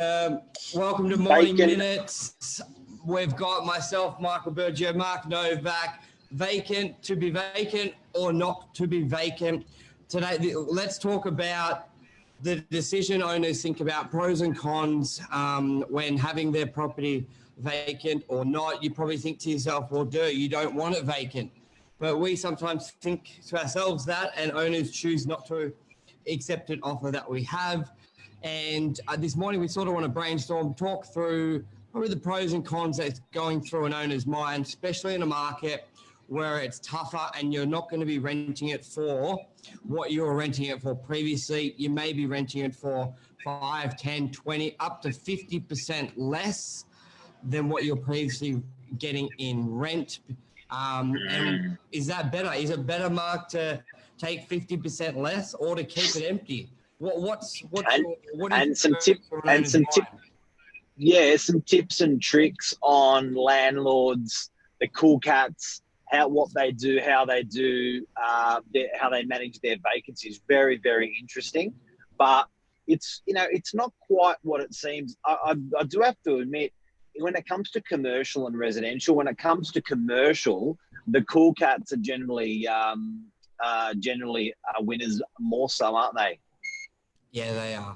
Welcome to Morning Vacant. Minutes. We've got myself, Michael Burgio, Mark Novak. Vacant, to be vacant or not to be vacant. Today, let's talk about the decision owners think about pros and cons when having their property vacant or not. You probably think to yourself, well, you don't want it vacant. But we sometimes think to ourselves that, and owners choose not to accept an offer that we have. And this morning we sort of want to brainstorm, talk through probably the pros and cons that's going through an owner's mind, especially in a market where it's tougher and you're not going to be renting it for what you were renting it for previously. You may be renting it for 5, 10, 20, up to 50% less than what you're previously getting in rent. And is that better? Is it better, Mark, to take 50% less or to keep it empty? Some tips and tricks on landlords, the cool cats, what they do, how they manage their vacancies. Very, very interesting. But it's not quite what it seems. I do have to admit, when it comes to commercial and residential, the cool cats are generally winners more so, aren't they? Yeah, they are.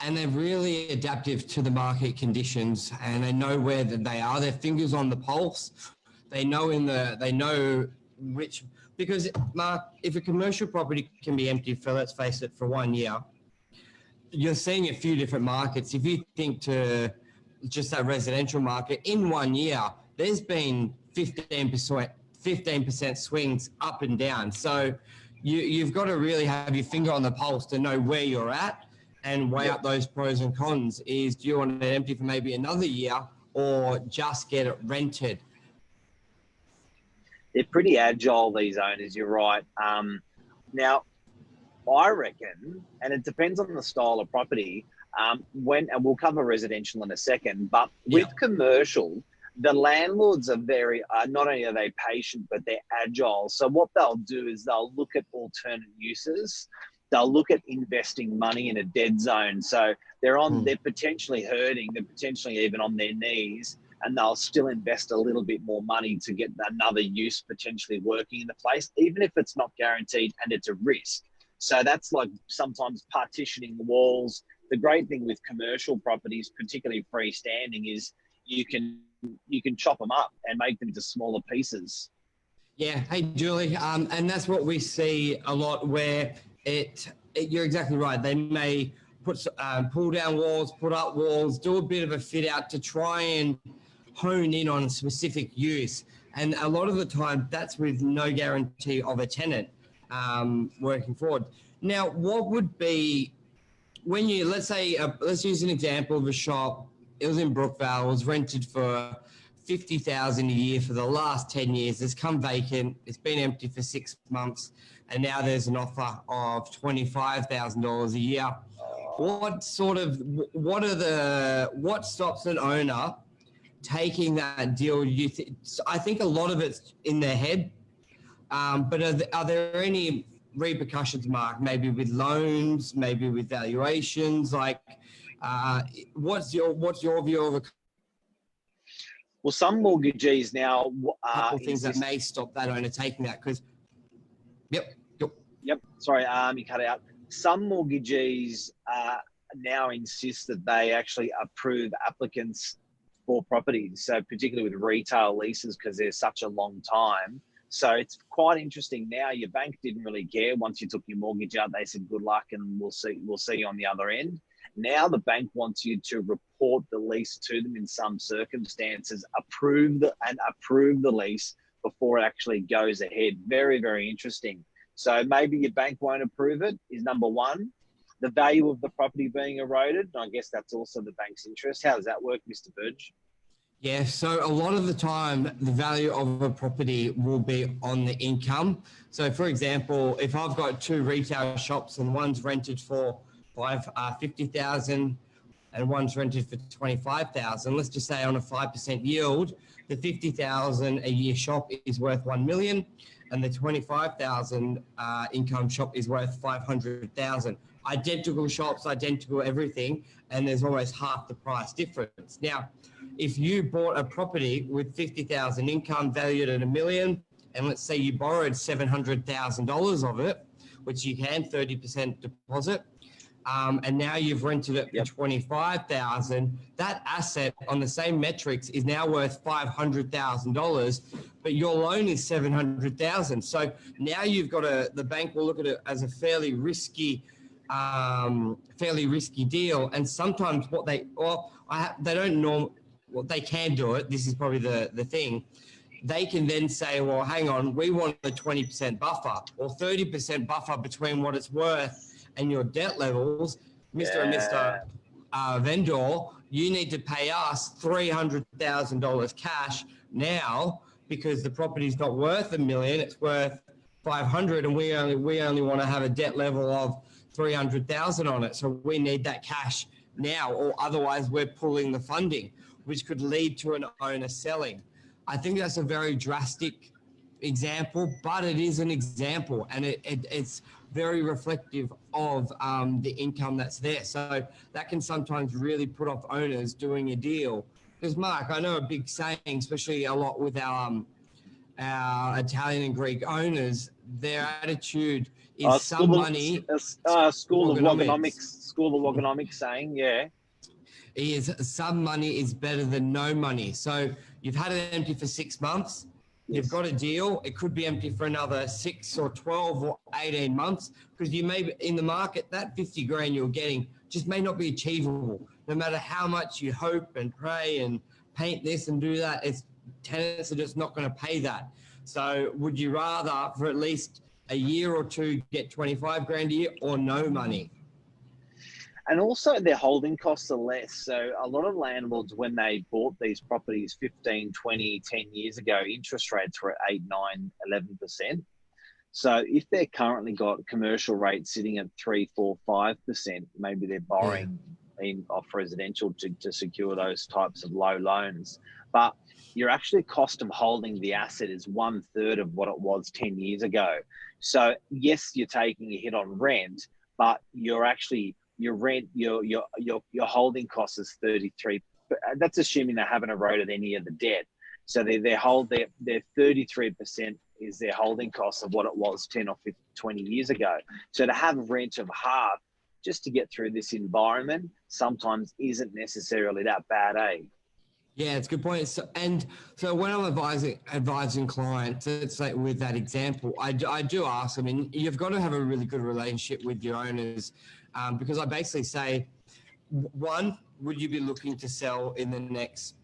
And they're really adaptive to the market conditions, and they know where they are. Their fingers on the pulse. They know which, because Mark, if a commercial property can be empty for, let's face it, for 1 year, you're seeing a few different markets. If you think to just that residential market, in 1 year, there's been 15% swings up and down. So you've got to really have your finger on the pulse to know where you're at and weigh up those pros and cons. Do you want it empty for maybe another year or just get it rented? They're pretty agile, these owners, you're right. Now, I reckon, and it depends on the style of property, and we'll cover residential in a second, but with commercial, the landlords are not only are they patient, but they're agile. So what they'll do is they'll look at alternate uses. They'll look at investing money in a dead zone. So they're potentially hurting, they're potentially even on their knees, and they'll still invest a little bit more money to get another use potentially working in the place, even if it's not guaranteed and it's a risk. So that's like sometimes partitioning the walls. The great thing with commercial properties, particularly freestanding, is you can chop them up and make them into smaller pieces. Yeah. Hey, Julie. And that's what we see a lot where you're exactly right. They may pull down walls, put up walls, do a bit of a fit out to try and hone in on a specific use. And a lot of the time that's with no guarantee of a tenant working forward. Now, what would be when let's use an example of a shop. It was in Brookvale. It was rented for $50,000 a year for the last 10 years. It's come vacant. It's been empty for 6 months, and now there's an offer of $25,000 a year. What stops an owner taking that deal? I think a lot of it's in their head, but are there any repercussions, Mark? Maybe with loans, maybe with valuations, like. What's your view of Well, some mortgagees now things that may stop that owner taking that? Because yep. Sorry, you cut out. Some mortgagees now insist that they actually approve applicants for properties. So particularly with retail leases, because there's such a long time. So it's quite interesting now. Your bank didn't really care once you took your mortgage out. They said good luck, and we'll see you on the other end. Now the bank wants you to report the lease to them in some circumstances, approve the lease before it actually goes ahead. Very, very interesting. So maybe your bank won't approve it is number one. The value of the property being eroded, I guess that's also the bank's interest. How does that work, Mr. Burge? Yeah, so a lot of the time, the value of a property will be on the income. So for example, if I've got 2 retail shops and one's rented for $50,000 and one's rented for $25,000. Let's just say on a 5% yield, the $50,000 a year shop is worth $1 million, and the $25,000 income shop is worth $500,000. identical shops, identical everything, and there's almost half the price difference. Now, if you bought a property with 50,000 income valued at $1 million, and let's say you borrowed $700,000 of it, which you can 30% deposit, and now you've rented it for 25,000. That asset on the same metrics is now worth $500,000, but your loan is 700,000. So now you've got the bank will look at it as a fairly risky deal. And sometimes they can do it. This is probably the thing. They can then say, well, hang on, we want a 20% buffer or 30% buffer between what it's worth and your debt levels. Mr. and Mr. Vendor, you need to pay us $300,000 cash now because the property's not worth $1 million, it's worth 500, and we only want to have a debt level of 300,000 on it. So we need that cash now, or otherwise we're pulling the funding, which could lead to an owner selling. I think that's a very drastic example, but it is an example, and it's very reflective of the income that's there. So that can sometimes really put off owners doing a deal. Because Mark, I know a big saying, especially a lot with our Italian and Greek owners, their attitude is School of Logonomics saying, is some money is better than no money. So you've had it empty for 6 months. You've got a deal. It could be empty for another 6 or 12 or 18 months because you may be in the market, that 50 grand you're getting just may not be achievable. No matter how much you hope and pray and paint this and do that, tenants are just not going to pay that. So would you rather for at least a year or two get 25 grand a year or no money? And also their holding costs are less. So a lot of landlords, when they bought these properties 15, 20, 10 years ago, interest rates were at 8, 9, 11%. So if they're currently got commercial rates sitting at 3, 4, 5%, maybe they're borrowing off residential to secure those types of low loans. But your actual cost of holding the asset is 1/3 of what it was 10 years ago. So yes, you're taking a hit on rent, but you're actually your holding cost is 33. That's assuming they haven't eroded any of the debt. So their 33% is their holding cost of what it was 10 or 15, 20 years ago. So to have a rent of half just to get through this environment sometimes isn't necessarily that bad, eh? Yeah, it's a good point. So when I'm advising clients, it's like with that example, I do ask them, and you've got to have a really good relationship with your owners, because I basically say, one, would you be looking to sell in the next,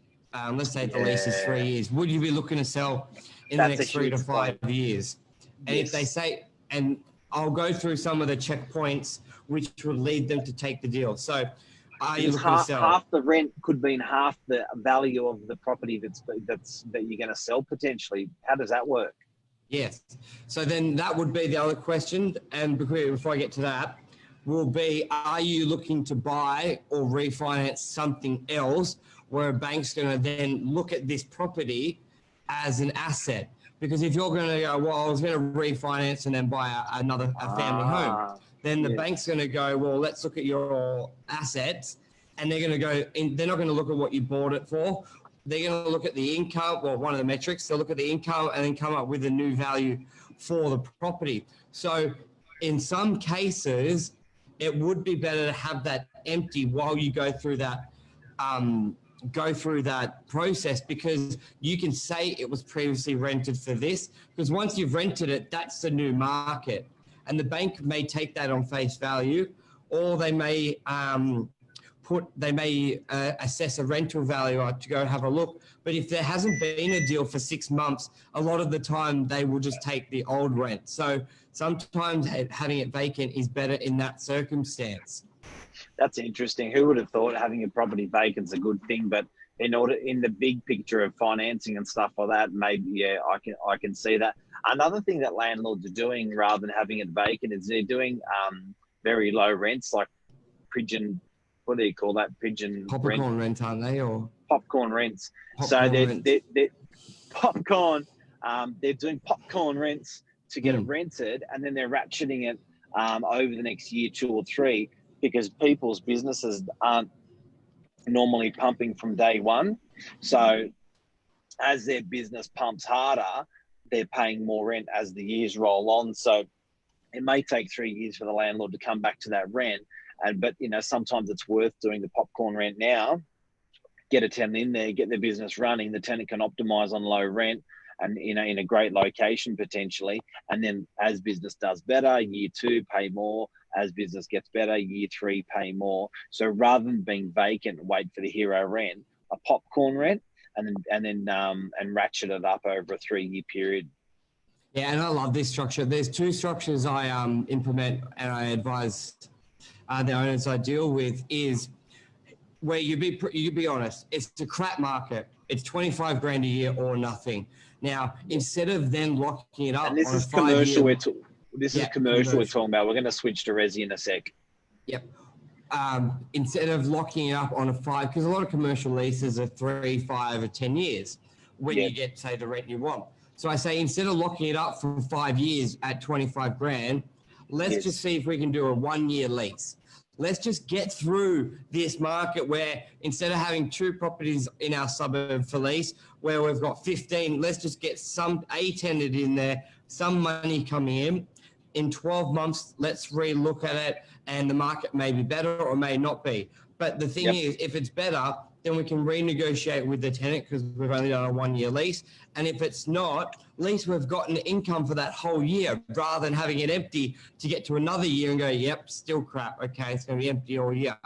let's say the lease is 3 years, would you be looking to sell in the next 3 to 5 years? And if they say, and I'll go through some of the checkpoints which would lead them to take the deal. So are you looking to sell? Half the rent could be in half the value of the property that you're going to sell potentially. How does that work? Yes. So then that would be the other question. And before I get to that, will be, are you looking to buy or refinance something else where a bank's going to then look at this property as an asset? Because if you're going to go, well, I was going to refinance and then buy a family home, then the bank's going to go, well, let's look at your assets, and they're going to go in, they're not going to look at what you bought it for. They're going to look at the income, well, one of the metrics, they'll look at the income and then come up with a new value for the property. So in some cases, it would be better to have that empty while you go through that process, because you can say it was previously rented for this, because once you've rented it, that's the new market, and the bank may take that on face value, or they may assess a rental value to go have a look. But if there hasn't been a deal for 6 months, a lot of the time they will just take the old rent. So sometimes having it vacant is better in that circumstance. That's interesting. Who would have thought having a property vacant is a good thing? But in the big picture of financing and stuff like that, maybe I can see that. Another thing that landlords are doing rather than having it vacant is they're doing very low rents, like pigeon. What do you call that? Popcorn rent, aren't they? Or popcorn rents. Popcorn They're popcorn. They're doing popcorn rents to get it rented, and then they're ratcheting it over the next year, 2 or 3, because people's businesses aren't normally pumping from day one. So as their business pumps harder, they're paying more rent as the years roll on. So it may take 3 years for the landlord to come back to that rent. But sometimes it's worth doing the popcorn rent now, get a tenant in there, get their business running. The tenant can optimize on low rent and in a great location potentially. And then as business does better, year 2, pay more. As business gets better, year 3, pay more. So rather than being vacant, wait for the hero rent, a popcorn rent, and ratchet it up over a 3-year period. Yeah, and I love this structure. There's 2 structures I implement and I advise the owners I deal with is where you be honest. It's a crap market. It's 25 grand a year or nothing. Now, instead of then locking it up, and this on is a commercial. This is commercial we're talking about. We're going to switch to resi in a sec. Yep. Instead of locking it up on a 5, because a lot of commercial leases are 3, 5, or 10 years when you get, say, the rent you want. So I say, instead of locking it up for 5 years at 25 grand, let's just see if we can do a 1-year lease. Let's just get through this market where instead of having 2 properties in our suburb for lease, where we've got 15, let's just get a tenant in there, some money coming in. In 12 months, let's re-look at it, and the market may be better or may not be. But the thing is, if it's better, then we can renegotiate with the tenant because we've only done a 1-year lease. And if it's not, at least we've gotten income for that whole year rather than having it empty to get to another year and go, yep, still crap. Okay, it's going to be empty all year.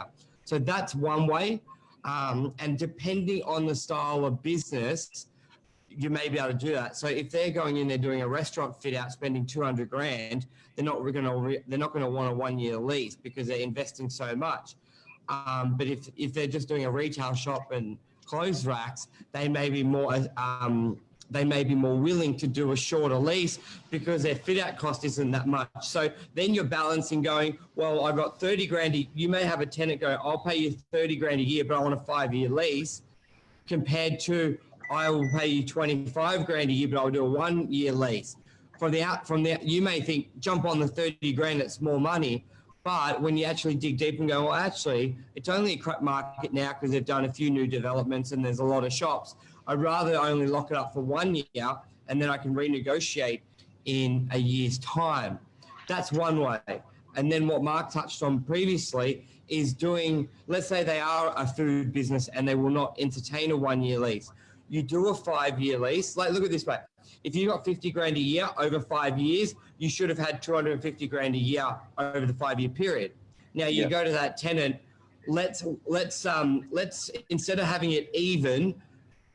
So that's one way. And depending on the style of business, you may be able to do that. So if they're going in, they're doing a restaurant fit out, spending 200 grand, they're not going to want a 1-year lease because they're investing so much. But if they're just doing a retail shop and clothes racks, they may be more willing to do a shorter lease because their fit out cost isn't that much. So then you're balancing going, well, I've got 30 grand. You may have a tenant go, I'll pay you 30 grand a year, but I want a 5-year lease, compared to I will pay you 25 grand a year, but I'll do a 1-year lease. From the you may think, jump on the 30 grand, it's more money. But when you actually dig deep and go, well, actually, it's only a crap market now because they've done a few new developments and there's a lot of shops. I'd rather only lock it up for 1 year and then I can renegotiate in a year's time. That's one way. And then what Mark touched on previously is doing, let's say they are a food business and they will not entertain a 1-year lease. You do a 5-year lease. Like, look at this way. If you got 50 grand a year over 5 years, you should have had 250 grand a year over the 5-year period. Now you go to that tenant. Let's instead of having it even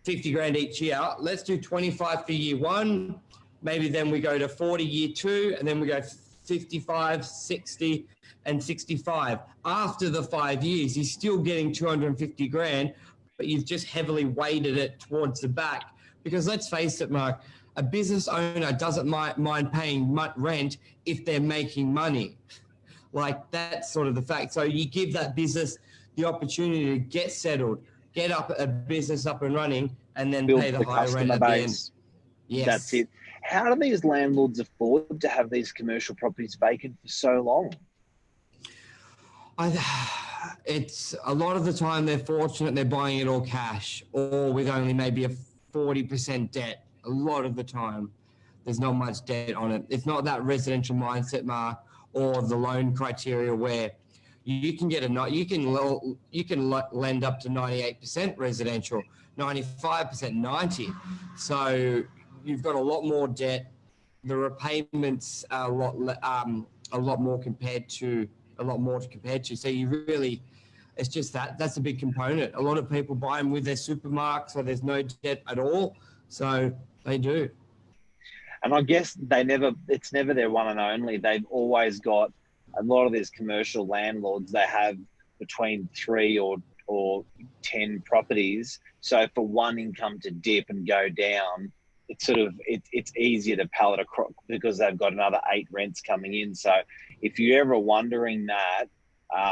50 grand each year, let's do 25 for year 1. Maybe then we go to 40 year 2, and then we go 55, 60, and 65. After the 5 years, you're still getting 250 grand, but you've just heavily weighted it towards the back. Because let's face it, Mark, a business owner doesn't mind paying rent if they're making money. Like, that's sort of the fact. So you give that business the opportunity to get settled, get a business up and running, and then build pay the higher rent customer at base. the end. Yes. That's it. How do these landlords afford to have these commercial properties vacant for so long? It's a lot of the time they're fortunate they're buying it all cash or with only maybe a 40% debt. A lot of the time there's not much debt on it. It's not that residential mindset, Mark, or the loan criteria where you can lend up to 98% residential, 95%, 90%. So you've got a lot more debt. The repayments are a lot more compared to. So you really, it's just that's a big component. A lot of people buy them with their supermarket, so there's no debt at all. So they do. And I guess it's never their one and only. They've always got, a lot of these commercial landlords, they have between 3 or 10 properties. So for one income to dip and go down, it's easier to pallet across because they've got another 8 rents coming in. So if you're ever wondering that,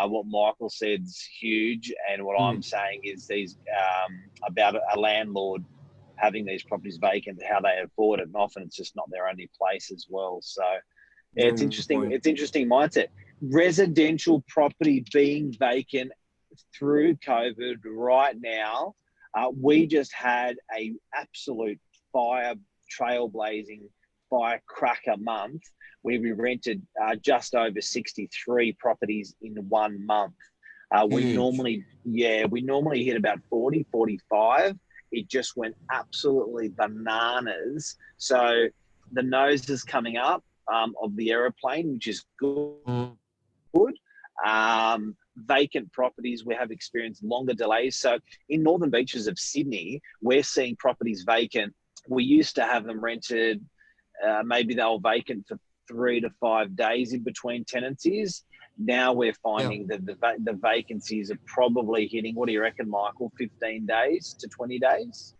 what Michael said's huge, and what I'm saying is these about a landlord having these properties vacant, how they afford it, and often it's just not their only place as well. So Yeah, it's Very good interesting. point. It's interesting mindset. Residential property being vacant through COVID right now. We just had a absolute fire trailblazing firecracker month where we rented just over 63 properties in 1 month. We Huge. normally, we normally hit about 40, 45. It just went absolutely bananas. So the nose is coming up of the aeroplane, which is good. Mm. Vacant properties, we have experienced longer delays. So in northern beaches of Sydney, we're seeing properties vacant. We used to have them rented, maybe they were vacant for 3 to 5 days in between tenancies. Now we're Yeah. finding that the vacancies are probably hitting, what do you reckon, Michael, 15 days to 20 days?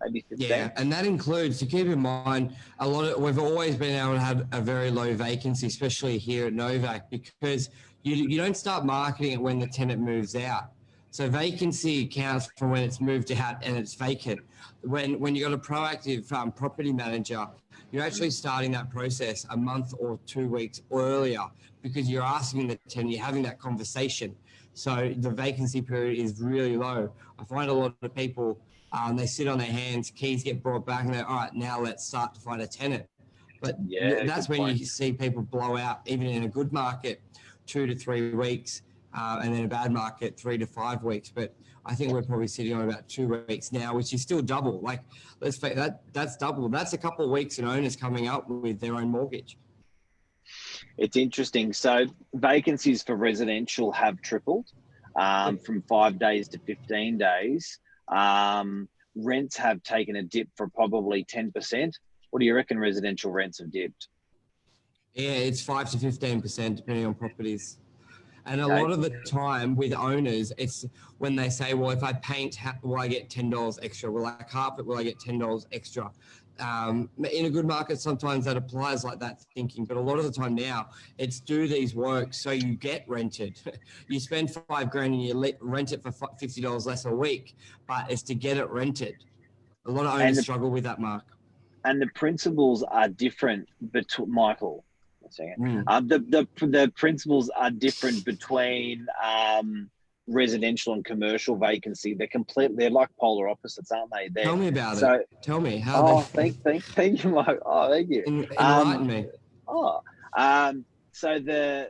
Maybe 15? Yeah, and that includes, to keep in mind, we've always been able to have a very low vacancy, especially here at Novak, because you don't start marketing it when the tenant moves out. So vacancy counts from when it's moved out and it's vacant. When you've got a proactive property manager, you're actually starting that process a month or 2 weeks earlier because you're asking the tenant, you're having that conversation. So the vacancy period is really low. I find a lot of people, they sit on their hands, keys get brought back, and they're, all right, now let's start to find a tenant. But that's when you see people blow out, even in a good market, 2 to 3 weeks, and then a bad market, 3 to 5 weeks. But I think we're probably sitting on about 2 weeks now, which is still double. Like, let's face that's double. That's a couple of weeks and owners coming up with their own mortgage. It's interesting. So vacancies for residential have tripled from 5 days to 15 days. Rents have taken a dip for probably 10%. What do you reckon residential rents have dipped? Yeah, it's 5 to 15% depending on properties. And a Okay. lot of the time with owners, it's when they say, well, if I paint, will I get $10 extra? Will I carpet? Will I get $10 extra? In a good market, sometimes that applies like that thinking, but a lot of the time now it's do these works so you get rented. You spend $5,000 and you rent it for $50 less a week, but it's to get it rented. A lot of owners struggle with that, Mark. And the principles are different between Michael. The principles are different between residential and commercial vacancy. They're like polar opposites, aren't they? Tell me about it. Tell me how. Oh, thank you, Mike. Oh, thank you. Enlighten me. So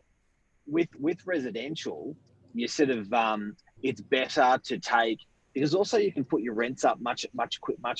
with residential, you sort of it's better to take, because also you can put your rents up much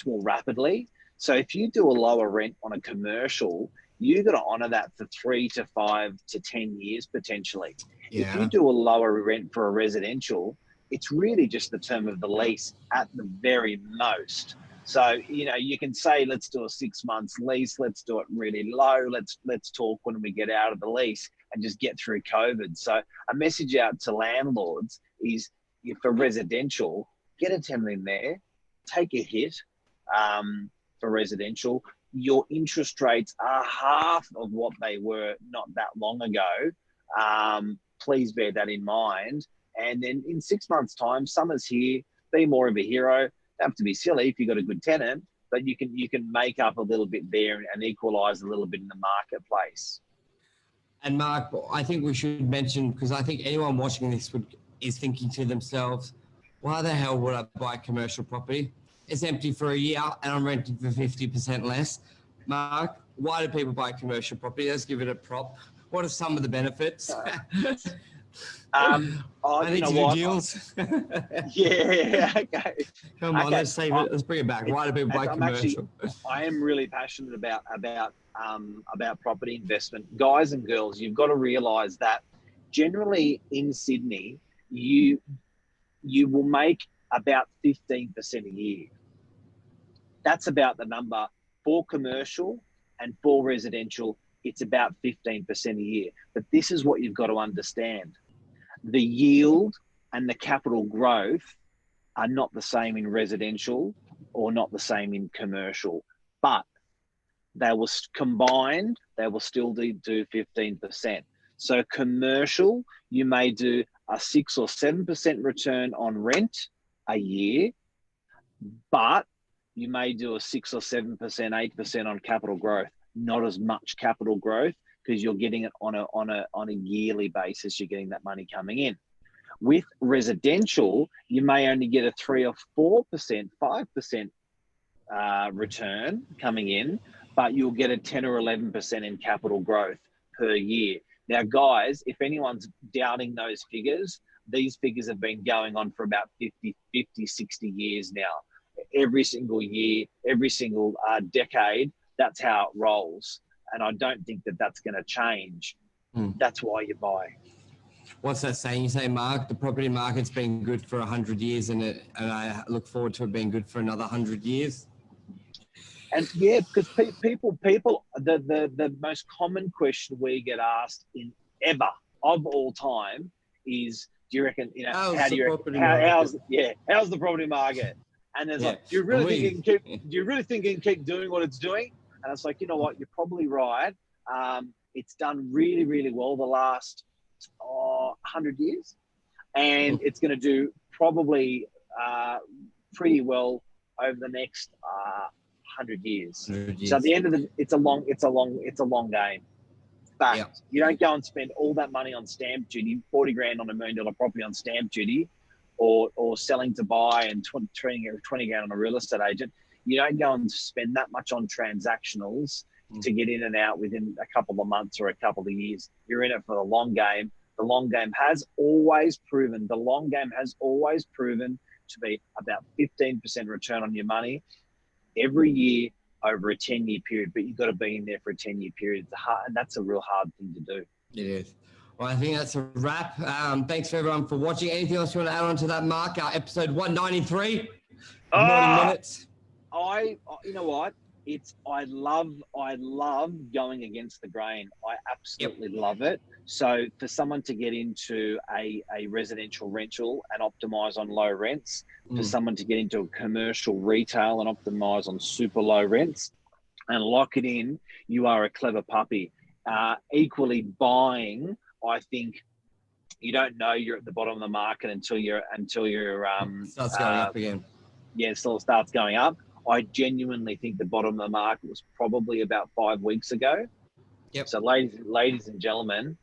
more rapidly. So if you do a lower rent on a commercial, you got to honor that for 3 to 5 to 10 years potentially. Yeah. If you do a lower rent for a residential, it's really just the term of the lease at the very most. So, you can say, let's do a 6 months lease. Let's do it really low. Let's talk when we get out of the lease and just get through COVID. So a message out to landlords is, for residential, get a tenant in there, take a hit for residential. Your interest rates are half of what they were not that long ago. Please bear that in mind. And then in 6 months' time, summer's here. Be more of a hero. Don't have to be silly if you've got a good tenant, but you can make up a little bit there and equalise a little bit in the marketplace. And Mark, I think we should mention, because I think anyone watching this is thinking to themselves, why the hell would I buy commercial property? It's empty for a year and I'm renting for 50% less. Mark, why do people buy commercial property? Let's give it a prop. What are some of the benefits? I need to do deals. Yeah, okay. Come on, let's save it. Let's bring it back. Why do people buy commercial? I am really passionate about property investment. Guys and girls, you've got to realise that generally in Sydney, you will make about 15% a year. That's about the number for commercial, and for residential, it's about 15% a year. But this is what you've got to understand. The yield and the capital growth are not the same in residential or not the same in commercial, but they will combined, they will still do 15%. So commercial, you may do a 6 or 7% return on rent a year, but you may do a 6 or 7%, 8% on capital growth. Not as much capital growth, because you're getting it on a yearly basis. You're getting that money coming in. With residential, you may only get a 3 or 4%, 5% return coming in, but you'll get a 10 or 11% in capital growth per year. Now, guys, if anyone's doubting those figures, these figures have been going on for about 50, 60 years now. Every single year, every single decade, that's how it rolls. And I don't think that that's going to change. That's why you buy. What's that saying? You say, Mark, the property market's been good for 100 years and I look forward to it being good for another 100 years. And yeah, because people, the most common question we get asked in ever of all time is, do you reckon, how's the property market? And there's like, do you really think it can keep doing what it's doing? And it's like, you know what, you're probably right. It's done really, really well the last 100 years, and it's going to do probably pretty well over the next 100 years. So at the end of it's a long game. But you don't go and spend all that money on stamp duty, 40 grand on $1 million property on stamp duty, or selling to buy and 20 grand on a real estate agent. You don't go and spend that much on transactionals to get in and out within a couple of months or a couple of years. You're in it for the long game. The long game has always proven to be about 15% return on your money every year over a 10-year period. But you've got to be in there for a 10-year period. And that's a real hard thing to do. It is. Well, I think that's a wrap. Thanks for everyone for watching. Anything else you want to add on to that, Mark? Episode 193, Morning Minutes. You know what? I love going against the grain. I absolutely love it. So for someone to get into a residential rental and optimize on low rents, for someone to get into a commercial retail and optimize on super low rents and lock it in, you are a clever puppy. Equally buying, I think you don't know you're at the bottom of the market until you're starts going up again. Yeah, so it starts going up. I genuinely think the bottom of the market was probably about 5 weeks ago. Yep. So ladies and gentlemen,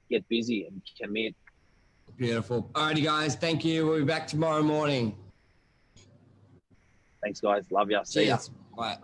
get busy and commit. Beautiful. Alrighty, guys. Thank you. We'll be back tomorrow morning. Thanks, guys. Love you. See ya. Bye.